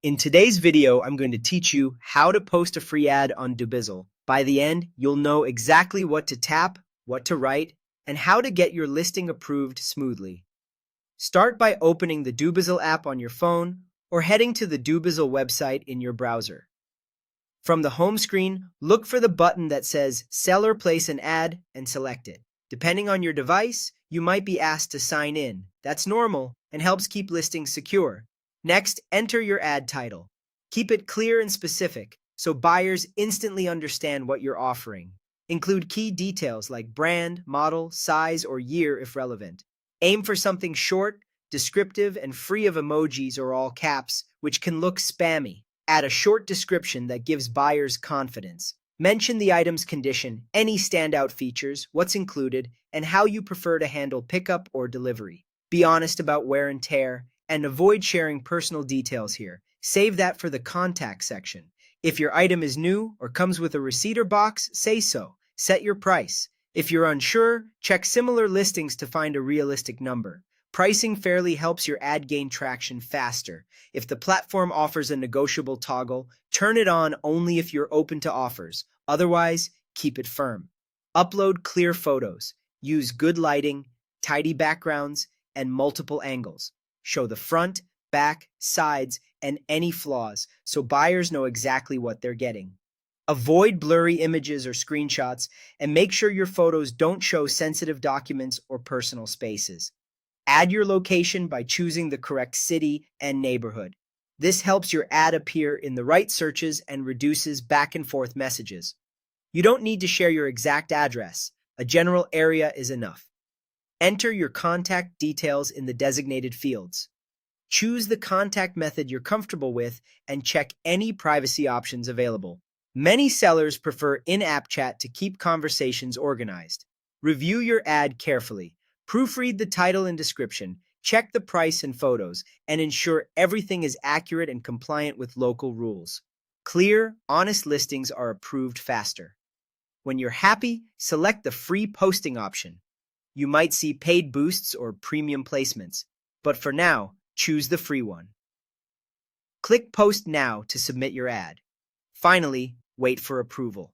In today's video, I'm going to teach you how to post a free ad on Dubizzle. By the end, you'll know exactly what to tap, what to write, and how to get your listing approved smoothly. Start by opening the Dubizzle app on your phone or heading to the Dubizzle website in your browser. From the home screen, look for the button that says Sell or Place an Ad and select it. Depending on your device, you might be asked to sign in. That's normal and helps keep listings secure. Next, enter your ad title. Keep it clear and specific so buyers instantly understand what you're offering. Include key details like brand, model, size, or year if relevant. Aim for something short, descriptive, and free of emojis or all caps, which can look spammy. Add a short description that gives buyers confidence. Mention the item's condition, any standout features, what's included, and how you prefer to handle pickup or delivery. Be honest about wear and tear, and avoid sharing personal details here. Save that for the contact section. If your item is new or comes with a receipt or box, say so. Set your price. If you're unsure, check similar listings to find a realistic number. Pricing fairly helps your ad gain traction faster. If the platform offers a negotiable toggle, turn it on only if you're open to offers. Otherwise, keep it firm. Upload clear photos. Use good lighting, tidy backgrounds, and multiple angles. Show the front, back, sides, and any flaws so buyers know exactly what they're getting. Avoid blurry images or screenshots, and make sure your photos don't show sensitive documents or personal spaces. Add your location by choosing the correct city and neighborhood. This helps your ad appear in the right searches and reduces back and forth messages. You don't need to share your exact address. A general area is enough. Enter your contact details in the designated fields. Choose the contact method you're comfortable with and check any privacy options available. Many sellers prefer in-app chat to keep conversations organized. Review your ad carefully. Proofread the title and description, check the price and photos, and ensure everything is accurate and compliant with local rules. Clear, honest listings are approved faster. When you're happy, select the free posting option. You might see paid boosts or premium placements, but for now, choose the free one. Click Post Now to submit your ad. Finally, wait for approval.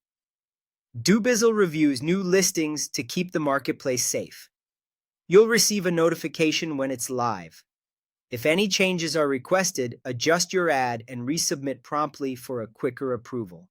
Dubizzle reviews new listings to keep the marketplace safe. You'll receive a notification when it's live. If any changes are requested, adjust your ad and resubmit promptly for a quicker approval.